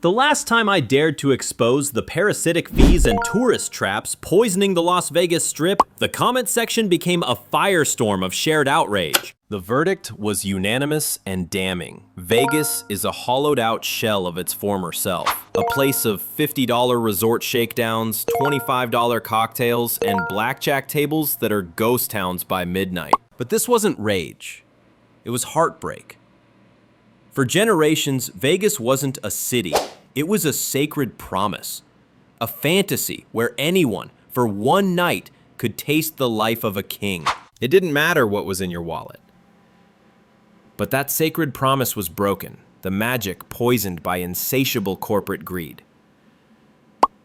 The last time I dared to expose the parasitic fees and tourist traps poisoning the Las Vegas Strip, the comment section became a firestorm of shared outrage. The verdict was unanimous and damning. Vegas is a hollowed-out shell of its former self. A place of $50 resort shakedowns, $25 cocktails, and blackjack tables that are ghost towns by midnight. But this wasn't rage. It was heartbreak. For generations, Vegas wasn't a city. It was a sacred promise. A fantasy where anyone, for one night, could taste the life of a king. It didn't matter what was in your wallet. But that sacred promise was broken, the magic poisoned by insatiable corporate greed.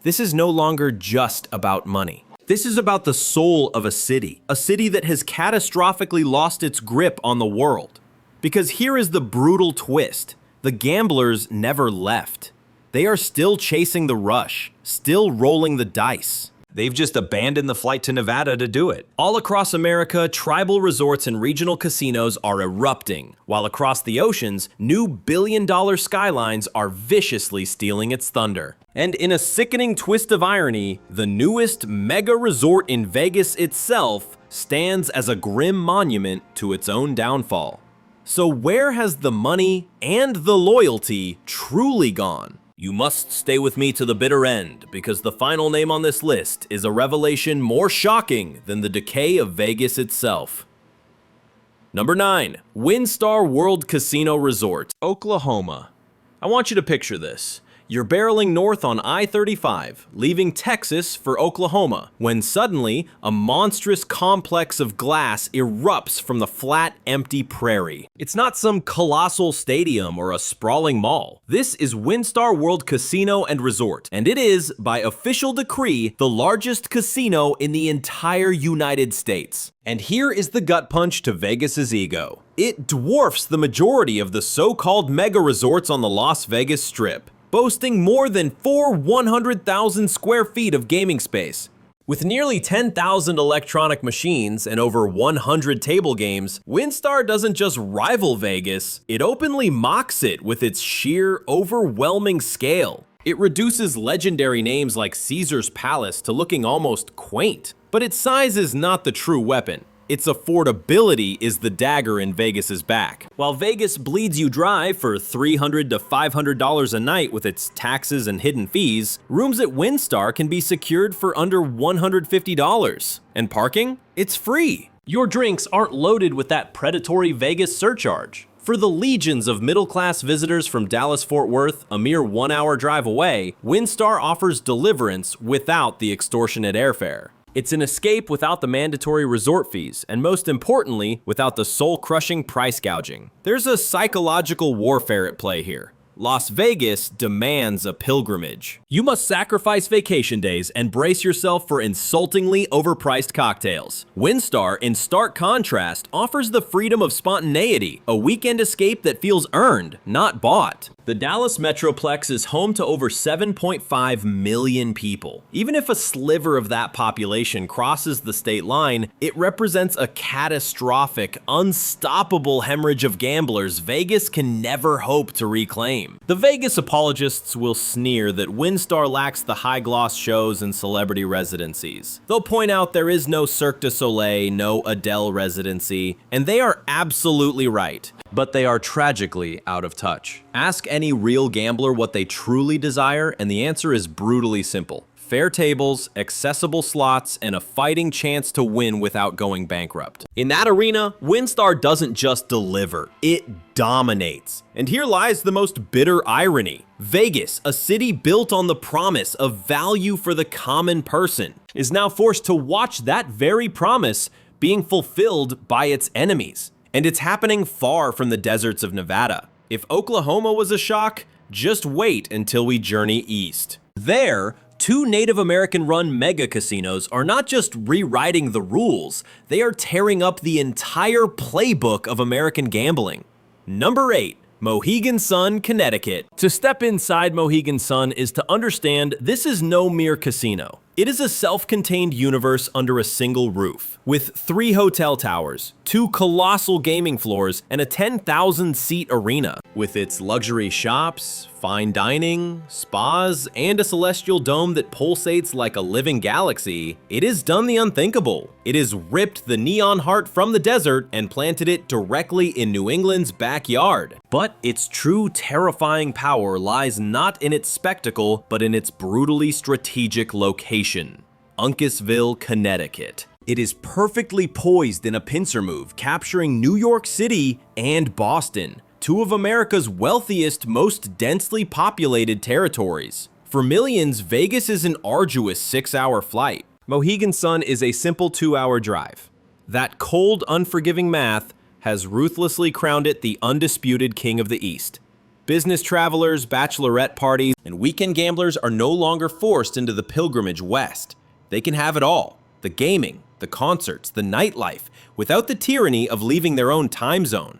This is no longer just about money. This is about the soul of a city that has catastrophically lost its grip on the world. Because here is the brutal twist. The gamblers never left. They are still chasing the rush, still rolling the dice. They've just abandoned the flight to Nevada to do it. All across America, tribal resorts and regional casinos are erupting, while across the oceans, new billion-dollar skylines are viciously stealing its thunder. And in a sickening twist of irony, the newest mega resort in Vegas itself stands as a grim monument to its own downfall. So where has the money and the loyalty truly gone? You must stay with me to the bitter end, because the final name on this list is a revelation more shocking than the decay of Vegas itself. Number 9. WinStar World Casino Resort, Oklahoma. I want you to picture this. You're barreling north on I-35, leaving Texas for Oklahoma, when suddenly a monstrous complex of glass erupts from the flat, empty prairie. It's not some colossal stadium or a sprawling mall. This is WinStar World Casino and Resort, and it is, by official decree, the largest casino in the entire United States. And here is the gut punch to Vegas's ego. It dwarfs the majority of the so-called mega resorts on the Las Vegas Strip, boasting more than 100,000 square feet of gaming space. With nearly 10,000 electronic machines and over 100 table games, WinStar doesn't just rival Vegas, it openly mocks it with its sheer, overwhelming scale. It reduces legendary names like Caesar's Palace to looking almost quaint. But its size is not the true weapon. Its affordability is the dagger in Vegas's back. While Vegas bleeds you dry for $300 to $500 a night with its taxes and hidden fees, rooms at WinStar can be secured for under $150. And parking? It's free. Your drinks aren't loaded with that predatory Vegas surcharge. For the legions of middle-class visitors from Dallas-Fort Worth, a mere 1-hour drive away, WinStar offers deliverance without the extortionate airfare. It's an escape without the mandatory resort fees, and most importantly, without the soul-crushing price gouging. There's a psychological warfare at play here. Las Vegas demands a pilgrimage. You must sacrifice vacation days and brace yourself for insultingly overpriced cocktails. WinStar, in stark contrast, offers the freedom of spontaneity, a weekend escape that feels earned, not bought. The Dallas Metroplex is home to over 7.5 million people. Even if a sliver of that population crosses the state line, it represents a catastrophic, unstoppable hemorrhage of gamblers Vegas can never hope to reclaim. The Vegas apologists will sneer that WinStar lacks the high-gloss shows and celebrity residencies. They'll point out there is no Cirque du Soleil, no Adele residency, and they are absolutely right. But they are tragically out of touch. Ask any real gambler what they truly desire, and the answer is brutally simple. Fair tables, accessible slots, and a fighting chance to win without going bankrupt. In that arena, WinStar doesn't just deliver, it dominates. And here lies the most bitter irony. Vegas, a city built on the promise of value for the common person, is now forced to watch that very promise being fulfilled by its enemies. And it's happening far from the deserts of Nevada. If Oklahoma was a shock, just wait until we journey east. There, 2 Native American-run mega casinos are not just rewriting the rules, they are tearing up the entire playbook of American gambling. Number 8. Mohegan Sun, Connecticut. To step inside Mohegan Sun is to understand this is no mere casino. It is a self-contained universe under a single roof, with 3 hotel towers, 2 colossal gaming floors, and a 10,000-seat arena. With its luxury shops, fine dining, spas, and a celestial dome that pulsates like a living galaxy, it has done the unthinkable. It has ripped the neon heart from the desert and planted it directly in New England's backyard. But its true terrifying power lies not in its spectacle, but in its brutally strategic location. Uncasville, Connecticut. It is perfectly poised in a pincer move, capturing New York City and Boston, 2 of America's wealthiest, most densely populated territories. For millions, Vegas is an arduous 6-hour flight. Mohegan Sun is a simple 2-hour drive. That cold, unforgiving math has ruthlessly crowned it the undisputed king of the East. Business travelers, bachelorette parties, and weekend gamblers are no longer forced into the pilgrimage west. They can have it all: the gaming, the concerts, the nightlife, without the tyranny of leaving their own time zone.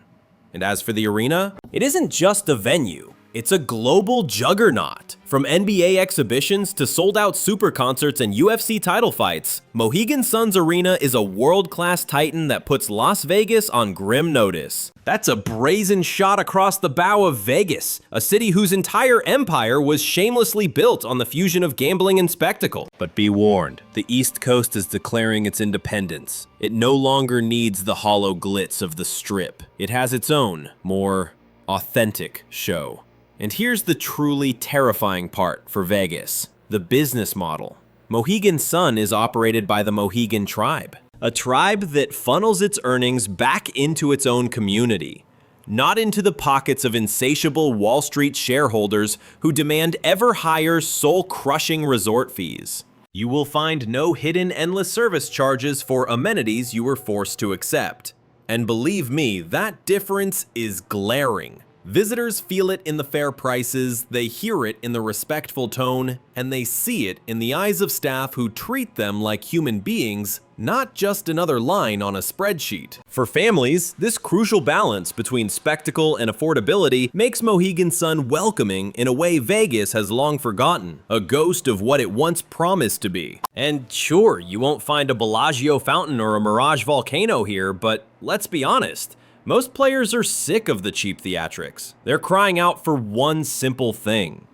And as for the arena, it isn't just a venue, it's a global juggernaut. From NBA exhibitions to sold-out super concerts and UFC title fights, Mohegan Sun's arena is a world-class titan that puts Las Vegas on grim notice. That's a brazen shot across the bow of Vegas, a city whose entire empire was shamelessly built on the fusion of gambling and spectacle. But be warned, the East Coast is declaring its independence. It no longer needs the hollow glitz of the Strip. It has its own, more authentic show. And here's the truly terrifying part for Vegas: the business model. Mohegan Sun is operated by the Mohegan tribe, a tribe that funnels its earnings back into its own community, not into the pockets of insatiable Wall Street shareholders who demand ever higher, soul-crushing resort fees. You will find no hidden endless service charges for amenities you were forced to accept. And believe me, that difference is glaring. Visitors feel it in the fair prices, they hear it in the respectful tone, and they see it in the eyes of staff who treat them like human beings, not just another line on a spreadsheet. For families, this crucial balance between spectacle and affordability makes Mohegan Sun welcoming in a way Vegas has long forgotten, a ghost of what it once promised to be. And sure, you won't find a Bellagio fountain or a Mirage volcano here, but let's be honest, most players are sick of the cheap theatrics. They're crying out for one simple thing: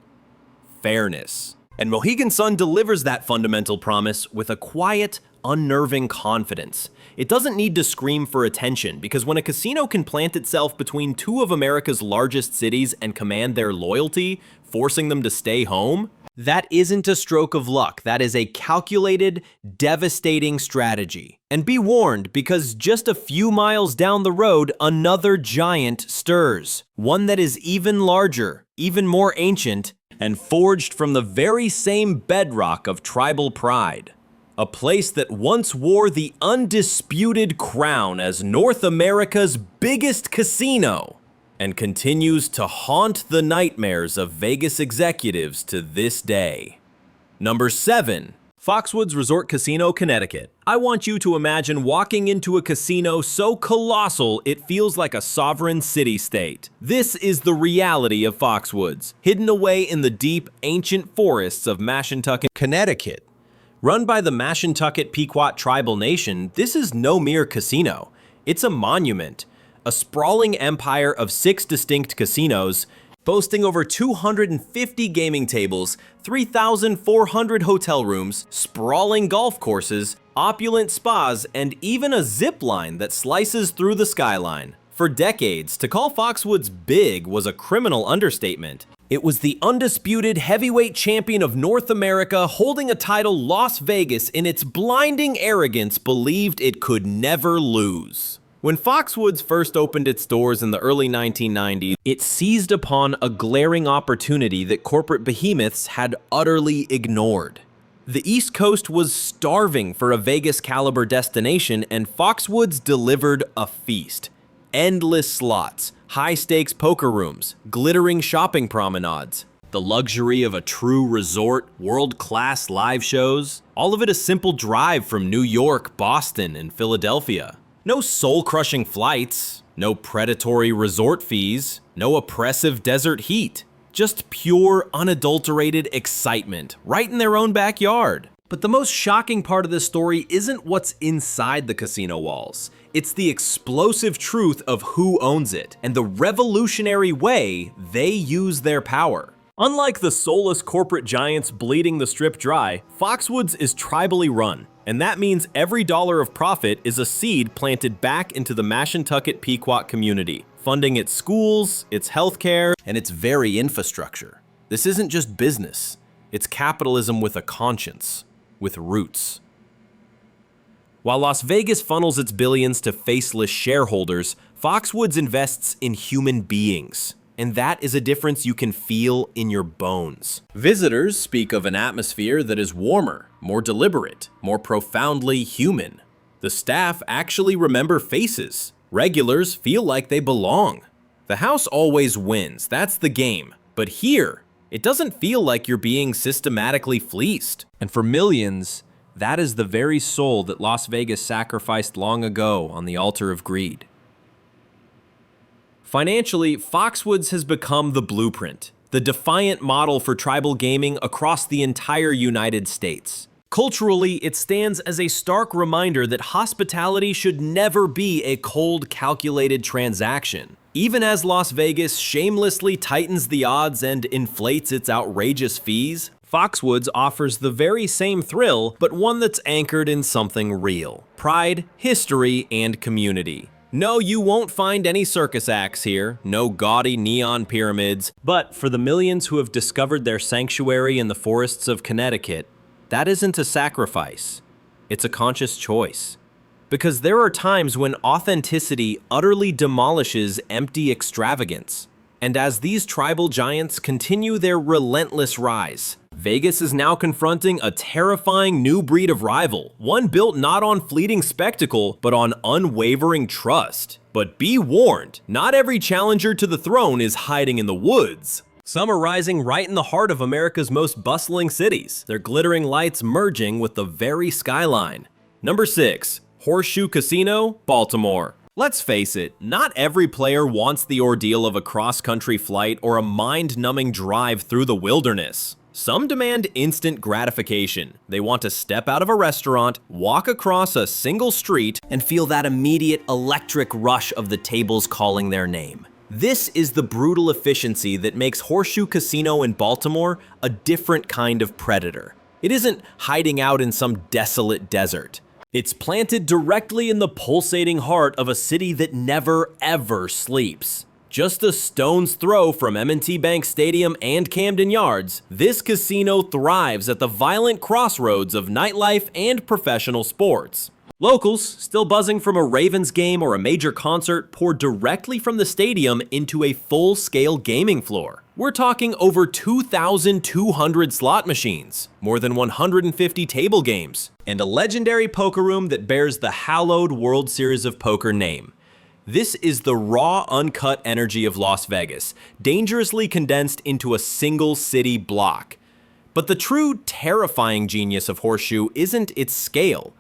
fairness. And Mohegan Sun delivers that fundamental promise with a quiet, unnerving confidence. It doesn't need to scream for attention, because when a casino can plant itself between 2 of America's largest cities and command their loyalty, forcing them to stay home, that isn't a stroke of luck. That is a calculated, devastating strategy. And be warned, because just a few miles down the road, another giant stirs. One that is even larger, even more ancient, and forged from the very same bedrock of tribal pride. A place that once wore the undisputed crown as North America's biggest casino, and continues to haunt the nightmares of Vegas executives to this day. Number 7. Foxwoods Resort Casino, Connecticut. I want you to imagine walking into a casino so colossal it feels like a sovereign city-state. This is the reality of Foxwoods, hidden away in the deep, ancient forests of Mashantucket, Connecticut. Run by the Mashantucket Pequot Tribal Nation, this is no mere casino. It's a monument. A sprawling empire of 6 distinct casinos, boasting over 250 gaming tables, 3,400 hotel rooms, sprawling golf courses, opulent spas, and even a zip line that slices through the skyline. For decades, to call Foxwoods big was a criminal understatement. It was the undisputed heavyweight champion of North America holding a title Las Vegas in its blinding arrogance believed it could never lose. When Foxwoods first opened its doors in the early 1990s, it seized upon a glaring opportunity that corporate behemoths had utterly ignored. The East Coast was starving for a Vegas-caliber destination, and Foxwoods delivered a feast. Endless slots, high-stakes poker rooms, glittering shopping promenades, the luxury of a true resort, world-class live shows, all of it a simple drive from New York, Boston, and Philadelphia. No soul-crushing flights, no predatory resort fees, no oppressive desert heat. Just pure, unadulterated excitement, right in their own backyard. But the most shocking part of this story isn't what's inside the casino walls. It's the explosive truth of who owns it and the revolutionary way they use their power. Unlike the soulless corporate giants bleeding the strip dry, Foxwoods is tribally run, and that means every dollar of profit is a seed planted back into the Mashantucket Pequot community, funding its schools, its healthcare, and its very infrastructure. This isn't just business, it's capitalism with a conscience, with roots. While Las Vegas funnels its billions to faceless shareholders, Foxwoods invests in human beings. And that is a difference you can feel in your bones. Visitors speak of an atmosphere that is warmer, more deliberate, more profoundly human. The staff actually remember faces. Regulars feel like they belong. The house always wins, that's the game. But here, it doesn't feel like you're being systematically fleeced. And for millions, that is the very soul that Las Vegas sacrificed long ago on the altar of greed. Financially, Foxwoods has become the blueprint, the defiant model for tribal gaming across the entire United States. Culturally, it stands as a stark reminder that hospitality should never be a cold, calculated transaction. Even as Las Vegas shamelessly tightens the odds and inflates its outrageous fees, Foxwoods offers the very same thrill, but one that's anchored in something real: pride, history, and community. No, you won't find any circus acts here, no gaudy neon pyramids, but for the millions who have discovered their sanctuary in the forests of Connecticut, that isn't a sacrifice, it's a conscious choice. Because there are times when authenticity utterly demolishes empty extravagance. And as these tribal giants continue their relentless rise, Vegas is now confronting a terrifying new breed of rival, one built not on fleeting spectacle, but on unwavering trust. But be warned, not every challenger to the throne is hiding in the woods. Some are rising right in the heart of America's most bustling cities, their glittering lights merging with the very skyline. Number 6, Horseshoe Casino, Baltimore. Let's face it, not every player wants the ordeal of a cross-country flight or a mind-numbing drive through the wilderness. Some demand instant gratification. They want to step out of a restaurant, walk across a single street, and feel that immediate electric rush of the tables calling their name. This is the brutal efficiency that makes Horseshoe Casino in Baltimore a different kind of predator. It isn't hiding out in some desolate desert. It's planted directly in the pulsating heart of a city that never, ever sleeps. Just a stone's throw from M&T Bank Stadium and Camden Yards, this casino thrives at the violent crossroads of nightlife and professional sports. Locals, still buzzing from a Ravens game or a major concert, pour directly from the stadium into a full-scale gaming floor. We're talking over 2,200 slot machines, more than 150 table games, and a legendary poker room that bears the hallowed World Series of Poker name. This is the raw, uncut energy of Las Vegas, dangerously condensed into a single city block. But the true terrifying genius of Horseshoe isn't its scale.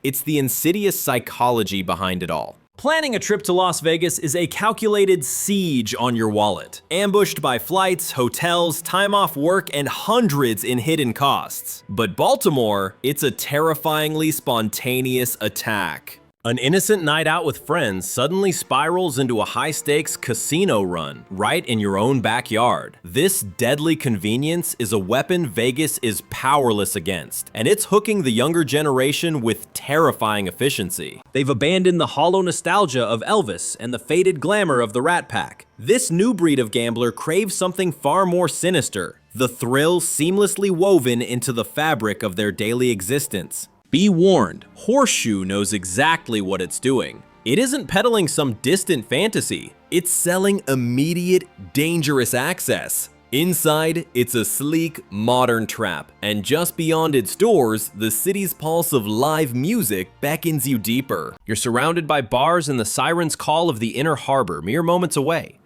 It's the insidious psychology behind it all. Planning a trip to Las Vegas is a calculated siege on your wallet, ambushed by flights, hotels, time off work, and hundreds in hidden costs. But Baltimore, it's a terrifyingly spontaneous attack. An innocent night out with friends suddenly spirals into a high-stakes casino run right in your own backyard. This deadly convenience is a weapon Vegas is powerless against, and it's hooking the younger generation with terrifying efficiency. They've abandoned the hollow nostalgia of Elvis and the faded glamour of the Rat Pack. This new breed of gambler craves something far more sinister, the thrill seamlessly woven into the fabric of their daily existence. Be warned, Horseshoe knows exactly what it's doing. It isn't peddling some distant fantasy. It's selling immediate, dangerous access. Inside, it's a sleek, modern trap, and just beyond its doors, the city's pulse of live music beckons you deeper. You're surrounded by bars and the siren's call of the inner harbor mere moments away.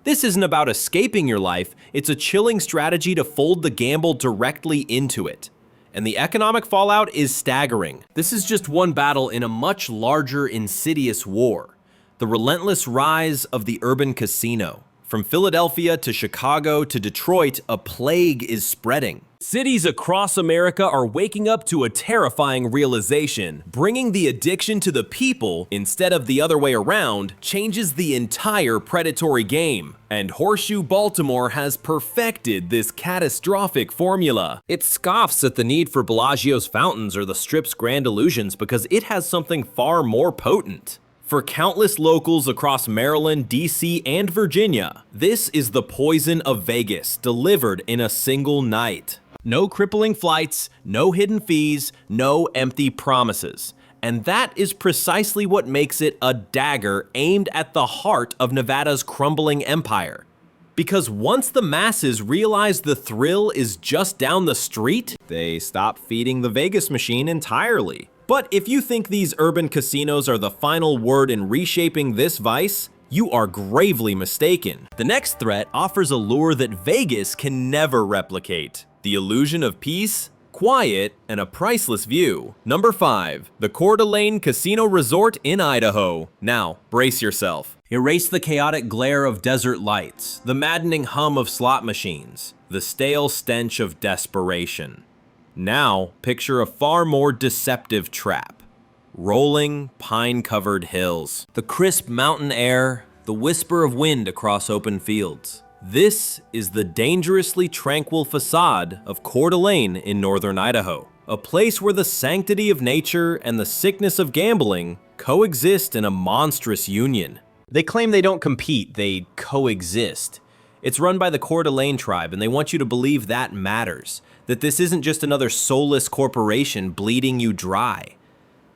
This isn't about escaping your life, it's a chilling strategy to fold the gamble directly into it. And the economic fallout is staggering. This is just one battle in a much larger, insidious war. The relentless rise of the urban casino. From Philadelphia to Chicago to Detroit, a plague is spreading. Cities across America are waking up to a terrifying realization. Bringing the addiction to the people instead of the other way around changes the entire predatory game. And Horseshoe Baltimore has perfected this catastrophic formula. It scoffs at the need for Bellagio's fountains or the Strip's grand illusions because it has something far more potent. For countless locals across Maryland, DC, and Virginia, this is the poison of Vegas delivered in a single night. No crippling flights, no hidden fees, no empty promises. And that is precisely what makes it a dagger aimed at the heart of Nevada's crumbling empire. Because once the masses realize the thrill is just down the street, they stop feeding the Vegas machine entirely. But if you think these urban casinos are the final word in reshaping this vice, you are gravely mistaken. The next threat offers a lure that Vegas can never replicate: the illusion of peace, quiet, and a priceless view. Number 5, the Coeur d'Alene Casino Resort in Idaho. Now, brace yourself. Erase the chaotic glare of desert lights, the maddening hum of slot machines, the stale stench of desperation. Now, picture a far more deceptive trap. Rolling, pine-covered hills, the crisp mountain air, the whisper of wind across open fields. This is the dangerously tranquil facade of Coeur d'Alene in northern Idaho, a place where the sanctity of nature and the sickness of gambling coexist in a monstrous union. They claim they don't compete, they coexist. It's run by the Coeur d'Alene tribe, and they want you to believe that matters, that this isn't just another soulless corporation bleeding you dry.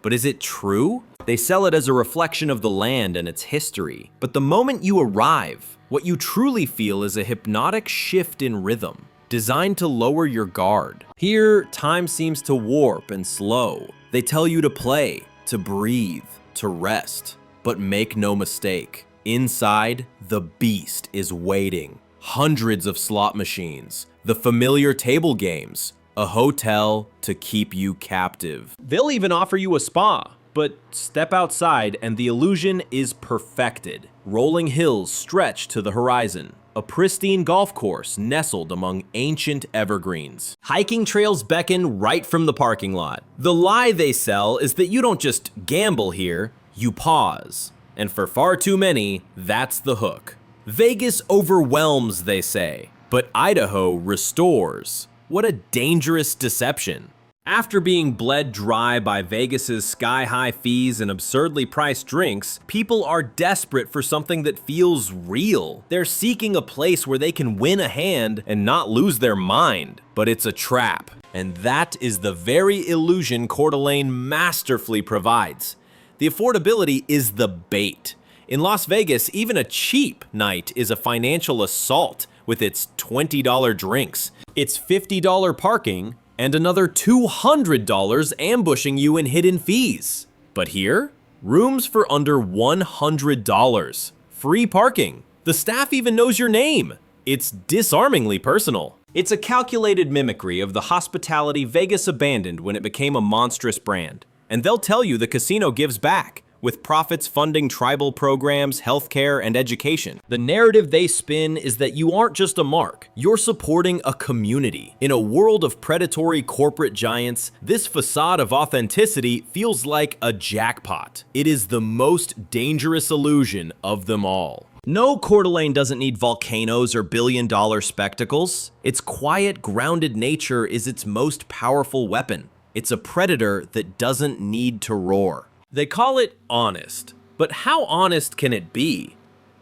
But is it true? They sell it as a reflection of the land and its history. But the moment you arrive, what you truly feel is a hypnotic shift in rhythm, designed to lower your guard. Here, time seems to warp and slow. They tell you to play, to breathe, to rest. But make no mistake, inside, the beast is waiting. Hundreds of slot machines, the familiar table games, a hotel to keep you captive. They'll even offer you a spa, but step outside and the illusion is perfected. Rolling hills stretch to the horizon, a pristine golf course nestled among ancient evergreens. Hiking trails beckon right from the parking lot. The lie they sell is that you don't just gamble here, you pause. And for far too many, that's the hook. Vegas overwhelms, they say, but Idaho restores. What a dangerous deception. After being bled dry by Vegas's sky-high fees and absurdly priced drinks, people are desperate for something that feels real. They're seeking a place where they can win a hand and not lose their mind. But it's a trap, and that is the very illusion Coeur d'Alene masterfully provides. The affordability is the bait. In Las Vegas, even a cheap night is a financial assault with its $20 drinks, its $50 parking, and another $200 ambushing you in hidden fees. But here, rooms for under $100. Free parking. The staff even knows your name. It's disarmingly personal. It's a calculated mimicry of the hospitality Vegas abandoned when it became a monstrous brand. And they'll tell you the casino gives back, with profits funding tribal programs, healthcare, and education. The narrative they spin is that you aren't just a mark, you're supporting a community. In a world of predatory corporate giants, this facade of authenticity feels like a jackpot. It is the most dangerous illusion of them all. No, Coeur d'Alene doesn't need volcanoes or billion-dollar spectacles. Its quiet, grounded nature is its most powerful weapon. It's a predator that doesn't need to roar. They call it honest, but how honest can it be?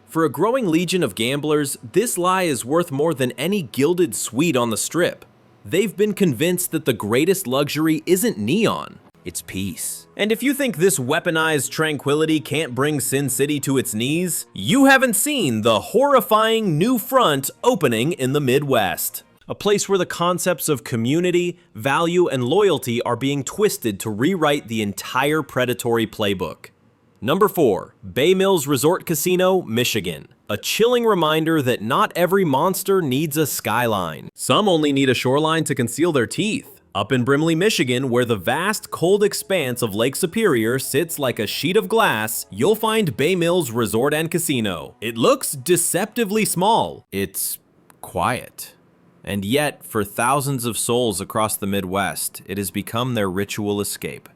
For a growing legion of gamblers, this lie is worth more than any gilded suite on the Strip. They've been convinced that the greatest luxury isn't neon, it's peace. And if you think this weaponized tranquility can't bring Sin City to its knees, you haven't seen the horrifying new front opening in the Midwest. A place where the concepts of community, value, and loyalty are being twisted to rewrite the entire predatory playbook. Number 4, Bay Mills Resort Casino, Michigan. A chilling reminder that not every monster needs a skyline. Some only need a shoreline to conceal their teeth. Up in Brimley, Michigan, where the vast, cold expanse of Lake Superior sits like a sheet of glass, you'll find Bay Mills Resort and Casino. It looks deceptively small. It's quiet. And yet, for thousands of souls across the Midwest, it has become their ritual escape.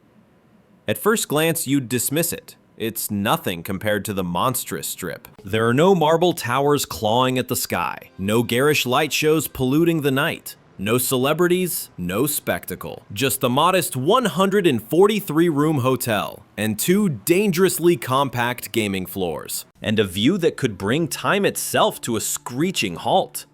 At first glance, you'd dismiss it. It's nothing compared to the monstrous Strip. There are no marble towers clawing at the sky, no garish light shows polluting the night, no celebrities, no spectacle. Just the modest 143-room hotel and 2 dangerously compact gaming floors, and a view that could bring time itself to a screeching halt.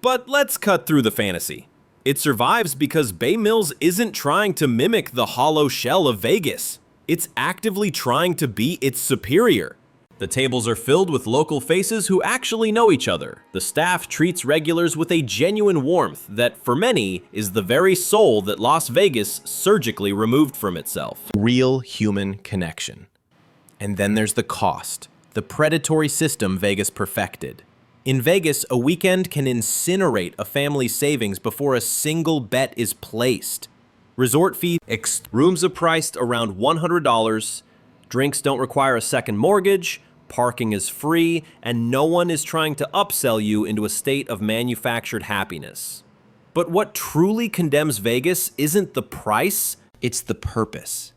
But let's cut through the fantasy. It survives because Bay Mills isn't trying to mimic the hollow shell of Vegas. It's actively trying to be its superior. The tables are filled with local faces who actually know each other. The staff treats regulars with a genuine warmth that, for many, is the very soul that Las Vegas surgically removed from itself. Real human connection. And then there's the cost, the predatory system Vegas perfected. In Vegas, a weekend can incinerate a family's savings before a single bet is placed. Resort fee, rooms are priced around $100, drinks don't require a second mortgage, parking is free, and no one is trying to upsell you into a state of manufactured happiness. But what truly condemns Vegas isn't the price, it's the purpose.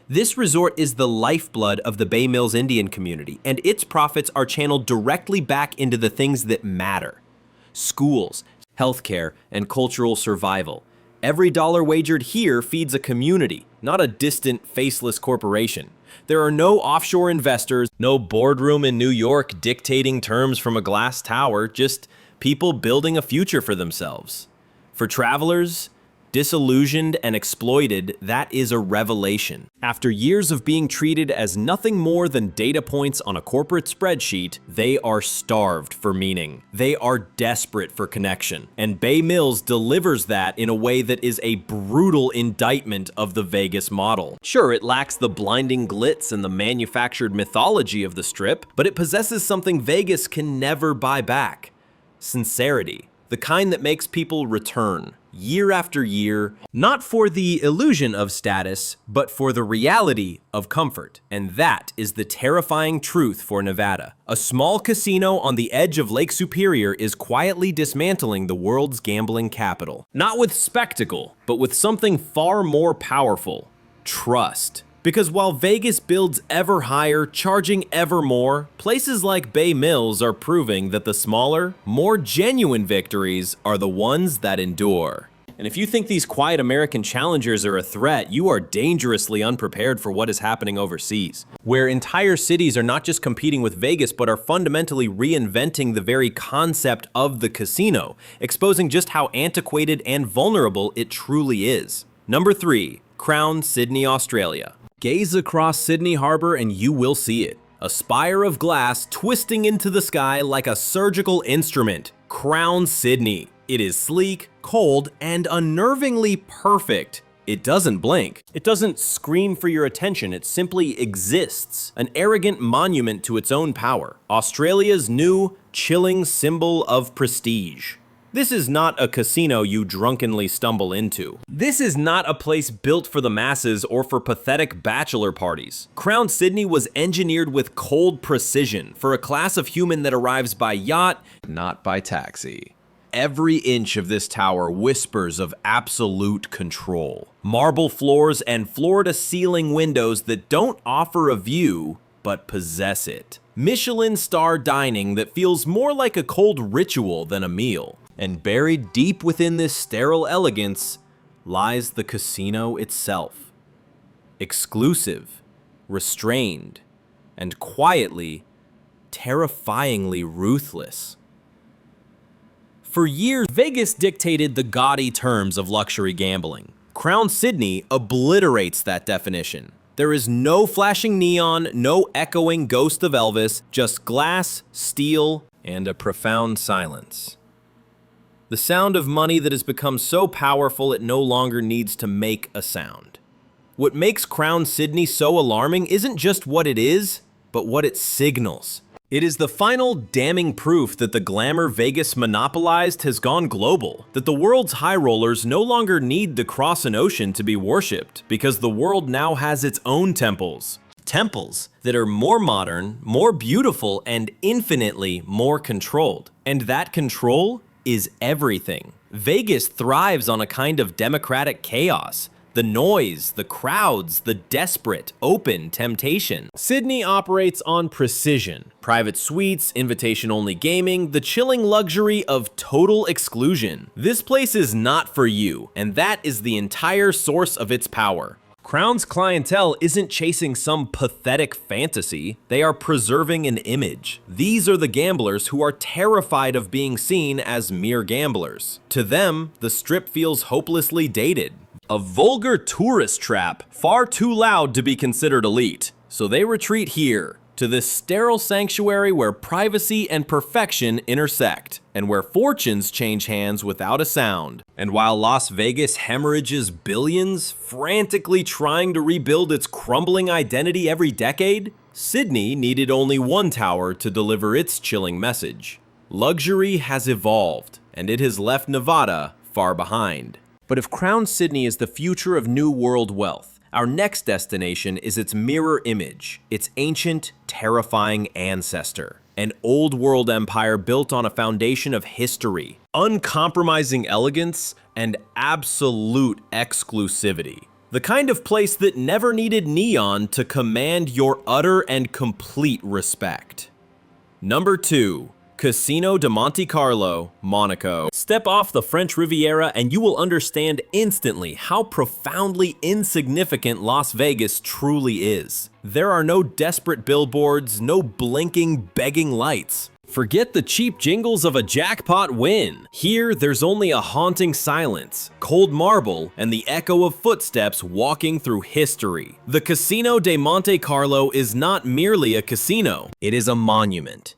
This resort is the lifeblood of the Bay Mills Indian community, and its profits are channeled directly back into the things that matter: schools, healthcare, and cultural survival. Every dollar wagered here feeds a community, not a distant, faceless corporation. There are no offshore investors, no boardroom in New York dictating terms from a glass tower, just people building a future for themselves. For travelers, disillusioned and exploited, that is a revelation. After years of being treated as nothing more than data points on a corporate spreadsheet, they are starved for meaning. They are desperate for connection. And Bay Mills delivers that in a way that is a brutal indictment of the Vegas model. Sure, it lacks the blinding glitz and the manufactured mythology of the Strip, but it possesses something Vegas can never buy back: sincerity. The kind that makes people return, year after year, not for the illusion of status, but for the reality of comfort. And that is the terrifying truth for Nevada. A small casino on the edge of Lake Superior is quietly dismantling the world's gambling capital. Not with spectacle, but with something far more powerful: trust. Because while Vegas builds ever higher, charging ever more, places like Bay Mills are proving that the smaller, more genuine victories are the ones that endure. And if you think these quiet American challengers are a threat, you are dangerously unprepared for what is happening overseas, where entire cities are not just competing with Vegas, but are fundamentally reinventing the very concept of the casino, exposing just how antiquated and vulnerable it truly is. Number 3, Crown, Sydney, Australia. Gaze across Sydney Harbor and you will see it. A spire of glass twisting into the sky like a surgical instrument. Crown Sydney. It is sleek, cold, and unnervingly perfect. It doesn't blink. It doesn't scream for your attention. It simply exists. An arrogant monument to its own power. Australia's new, chilling symbol of prestige. This is not a casino you drunkenly stumble into. This is not a place built for the masses or for pathetic bachelor parties. Crown Sydney was engineered with cold precision for a class of human that arrives by yacht, not by taxi. Every inch of this tower whispers of absolute control. Marble floors and floor-to-ceiling windows that don't offer a view, but possess it. Michelin star dining that feels more like a cold ritual than a meal. And buried deep within this sterile elegance lies the casino itself. Exclusive, restrained, and quietly, terrifyingly ruthless. For years, Vegas dictated the gaudy terms of luxury gambling. Crown Sydney obliterates that definition. There is no flashing neon, no echoing ghost of Elvis, just glass, steel, and a profound silence. The sound of money that has become so powerful it no longer needs to make a sound. What makes Crown Sydney so alarming isn't just what it is, but what it signals. It is the final damning proof that the glamour Vegas monopolized has gone global, that the world's high rollers no longer need to cross an ocean to be worshipped, because the world now has its own temples. Temples that are more modern, more beautiful, and infinitely more controlled. And that control is everything. Vegas thrives on a kind of democratic chaos. The noise, the crowds, the desperate, open temptation. Sydney operates on precision. Private suites, invitation-only gaming, the chilling luxury of total exclusion. This place is not for you, and that is the entire source of its power. Crown's clientele isn't chasing some pathetic fantasy, they are preserving an image. These are the gamblers who are terrified of being seen as mere gamblers. To them, the Strip feels hopelessly dated. A vulgar tourist trap, far too loud to be considered elite. So they retreat here, to this sterile sanctuary where privacy and perfection intersect, and where fortunes change hands without a sound. And while Las Vegas hemorrhages billions, frantically trying to rebuild its crumbling identity every decade, Sydney needed only one tower to deliver its chilling message. Luxury has evolved, and it has left Nevada far behind. But if Crown Sydney is the future of New World wealth, our next destination is its mirror image, its ancient, terrifying ancestor. An old world empire built on a foundation of history, uncompromising elegance, and absolute exclusivity. The kind of place that never needed neon to command your utter and complete respect. Number 2. Casino de Monte Carlo, Monaco. Step off the French Riviera and you will understand instantly how profoundly insignificant Las Vegas truly is. There are no desperate billboards, no blinking, begging lights. Forget the cheap jingles of a jackpot win. Here, there's only a haunting silence, cold marble, and the echo of footsteps walking through history. The Casino de Monte Carlo is not merely a casino, it is a monument.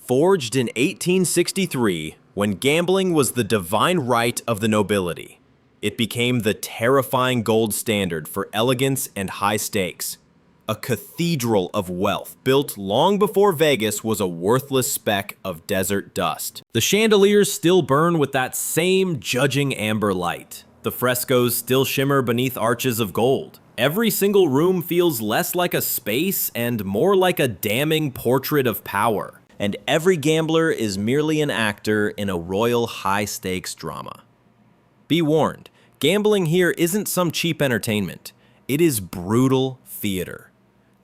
Forged in 1863, when gambling was the divine right of the nobility, it became the terrifying gold standard for elegance and high stakes. A cathedral of wealth built long before Vegas was a worthless speck of desert dust. The chandeliers still burn with that same judging amber light. The frescoes still shimmer beneath arches of gold. Every single room feels less like a space and more like a damning portrait of power. And every gambler is merely an actor in a royal high-stakes drama. Be warned, gambling here isn't some cheap entertainment. It is brutal theater.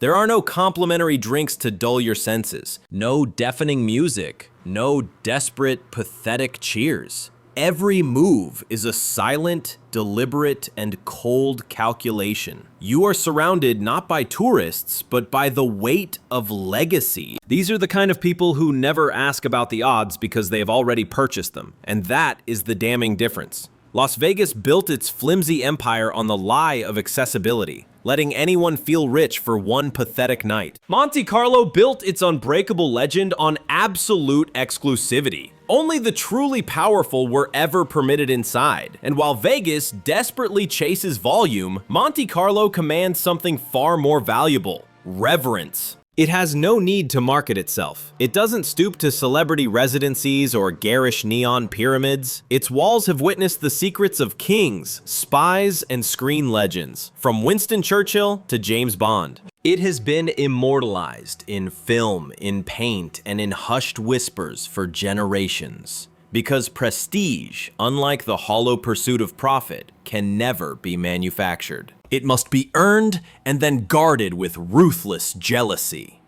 There are no complimentary drinks to dull your senses, no deafening music, no desperate, pathetic cheers. Every move is a silent, deliberate, and cold calculation. You are surrounded not by tourists, but by the weight of legacy. These are the kind of people who never ask about the odds because they have already purchased them, and that is the damning difference. Las Vegas built its flimsy empire on the lie of accessibility, letting anyone feel rich for one pathetic night. Monte Carlo built its unbreakable legend on absolute exclusivity. Only the truly powerful were ever permitted inside. And while Vegas desperately chases volume, Monte Carlo commands something far more valuable: reverence. It has no need to market itself. It doesn't stoop to celebrity residencies or garish neon pyramids. Its walls have witnessed the secrets of kings, spies, and screen legends, from Winston Churchill to James Bond. It has been immortalized in film, in paint, and in hushed whispers for generations. Because prestige, unlike the hollow pursuit of profit, can never be manufactured. It must be earned and then guarded with ruthless jealousy.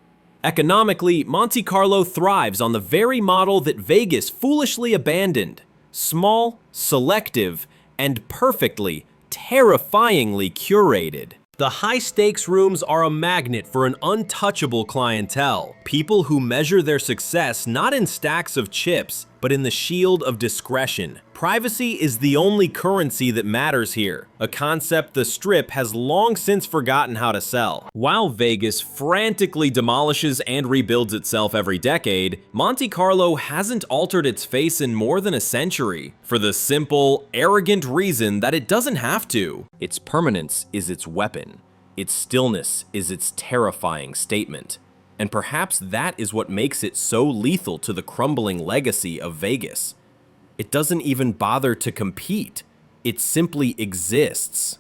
Economically, Monte Carlo thrives on the very model that Vegas foolishly abandoned: small, selective, and perfectly, terrifyingly curated. The high-stakes rooms are a magnet for an untouchable clientele, people who measure their success not in stacks of chips, but in the shield of discretion. Privacy is the only currency that matters here, a concept the Strip has long since forgotten how to sell. While Vegas frantically demolishes and rebuilds itself every decade, Monte Carlo hasn't altered its face in more than a century, for the simple, arrogant reason that it doesn't have to. Its permanence is its weapon. Its stillness is its terrifying statement. And perhaps that is what makes it so lethal to the crumbling legacy of Vegas. It doesn't even bother to compete. It simply exists.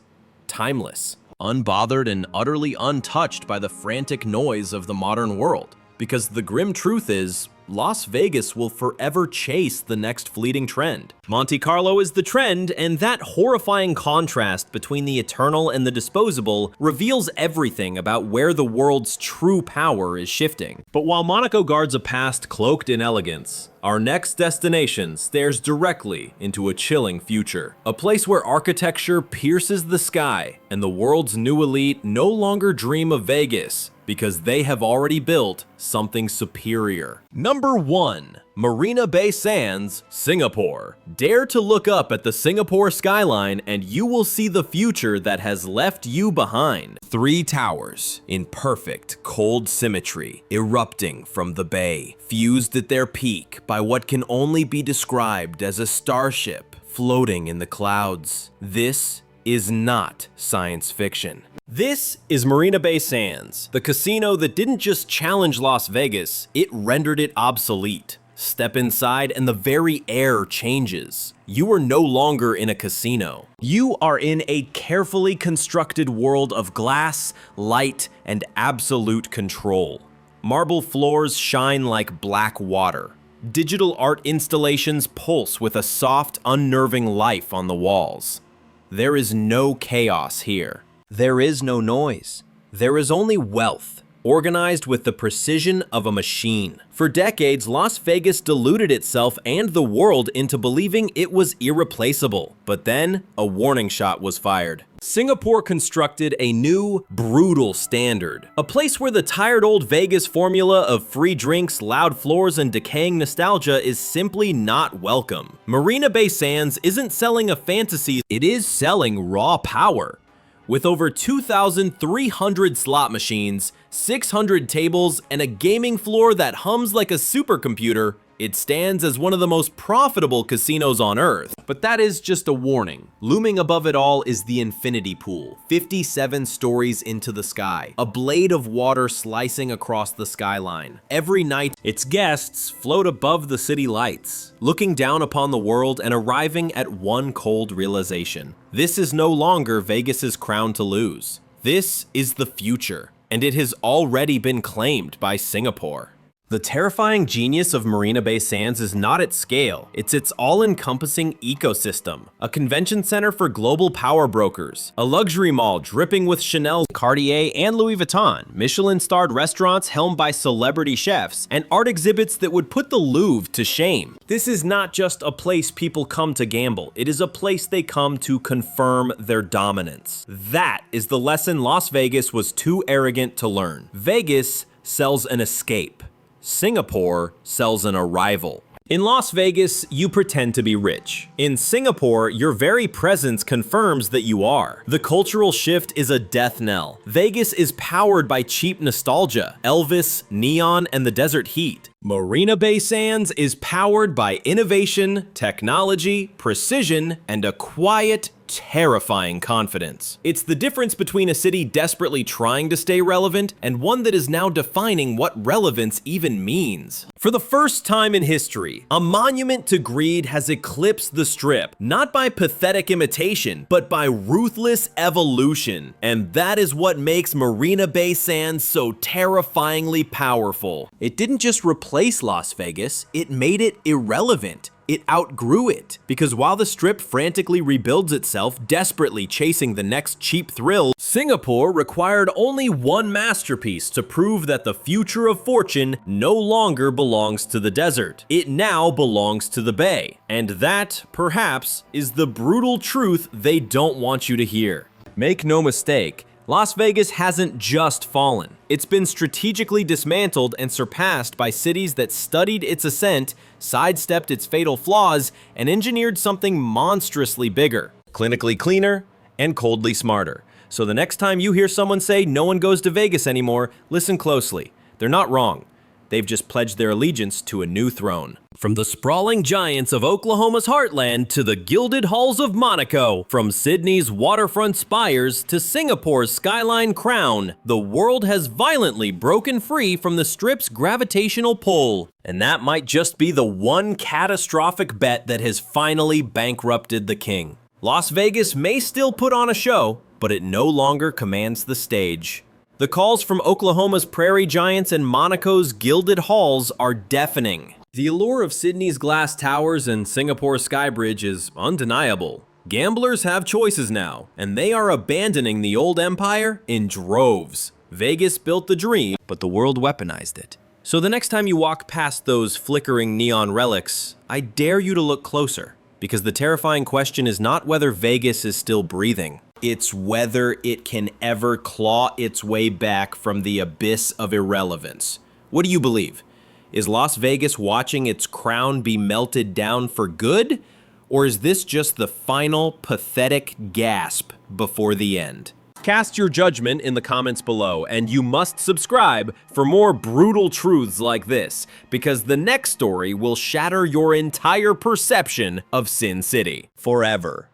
Timeless, unbothered, and utterly untouched by the frantic noise of the modern world. Because the grim truth is, Las Vegas will forever chase the next fleeting trend. Monte Carlo is the trend, and that horrifying contrast between the eternal and the disposable reveals everything about where the world's true power is shifting. But while Monaco guards a past cloaked in elegance, our next destination stares directly into a chilling future. A place where architecture pierces the sky, and the world's new elite no longer dream of Vegas, because they have already built something superior. Number 1. Marina Bay Sands, Singapore. Dare to look up at the Singapore skyline and you will see the future that has left you behind. 3 towers in perfect cold symmetry, erupting from the bay, fused at their peak by what can only be described as a starship floating in the clouds. This is not science fiction. This is Marina Bay Sands, the casino that didn't just challenge Las Vegas, it rendered it obsolete. Step inside and the very air changes. You are no longer in a casino. You are in a carefully constructed world of glass, light, and absolute control. Marble floors shine like black water. Digital art installations pulse with a soft, unnerving life on the walls. There is no chaos here. There is no noise. There is only wealth, organized with the precision of a machine. For decades, Las Vegas deluded itself and the world into believing it was irreplaceable. But then, a warning shot was fired. Singapore constructed a new, brutal standard. A place where the tired old Vegas formula of free drinks, loud floors, and decaying nostalgia is simply not welcome. Marina Bay Sands isn't selling a fantasy, it is selling raw power. With over 2,300 slot machines, 600 tables, and a gaming floor that hums like a supercomputer, it stands as one of the most profitable casinos on Earth. But that is just a warning. Looming above it all is the infinity pool, 57 stories into the sky, a blade of water slicing across the skyline. Every night, its guests float above the city lights, looking down upon the world and arriving at one cold realization. This is no longer Vegas's crown to lose. This is the future, and it has already been claimed by Singapore. The terrifying genius of Marina Bay Sands is not its scale, it's its all-encompassing ecosystem. A convention center for global power brokers, a luxury mall dripping with Chanel, Cartier, and Louis Vuitton, Michelin-starred restaurants helmed by celebrity chefs, and art exhibits that would put the Louvre to shame. This is not just a place people come to gamble, it is a place they come to confirm their dominance. That is the lesson Las Vegas was too arrogant to learn. Vegas sells an escape. Singapore sells an arrival. In Las Vegas, you pretend to be rich. In Singapore, your very presence confirms that you are. The cultural shift is a death knell. Vegas is powered by cheap nostalgia, Elvis, neon, and the desert heat. Marina Bay Sands is powered by innovation, technology, precision, and a quiet, terrifying confidence. It's the difference between a city desperately trying to stay relevant and one that is now defining what relevance even means. For the first time in history, a monument to greed has eclipsed the Strip, not by pathetic imitation, but by ruthless evolution. And that is what makes Marina Bay Sands so terrifyingly powerful. It didn't just replace Las Vegas, it made it irrelevant. It outgrew it, because while the Strip frantically rebuilds itself, desperately chasing the next cheap thrill, Singapore required only one masterpiece to prove that the future of fortune no longer belongs to the desert. It now belongs to the bay. And that, perhaps, is the brutal truth they don't want you to hear. Make no mistake, Las Vegas hasn't just fallen. It's been strategically dismantled and surpassed by cities that studied its ascent, sidestepped its fatal flaws, and engineered something monstrously bigger, clinically cleaner, and coldly smarter. So the next time you hear someone say no one goes to Vegas anymore, listen closely. They're not wrong. They've just pledged their allegiance to a new throne. From the sprawling giants of Oklahoma's heartland to the gilded halls of Monaco, from Sydney's waterfront spires to Singapore's skyline crown, the world has violently broken free from the Strip's gravitational pull. And that might just be the one catastrophic bet that has finally bankrupted the king. Las Vegas may still put on a show, but it no longer commands the stage. The calls from Oklahoma's prairie giants and Monaco's gilded halls are deafening. The allure of Sydney's glass towers and Singapore's Sky Bridge is undeniable. Gamblers have choices now, and they are abandoning the old empire in droves. Vegas built the dream, but the world weaponized it. So the next time you walk past those flickering neon relics, I dare you to look closer, because the terrifying question is not whether Vegas is still breathing. It's whether it can ever claw its way back from the abyss of irrelevance. What do you believe? Is Las Vegas watching its crown be melted down for good? Or is this just the final, pathetic gasp before the end? Cast your judgment in the comments below, and you must subscribe for more brutal truths like this, because the next story will shatter your entire perception of Sin City forever.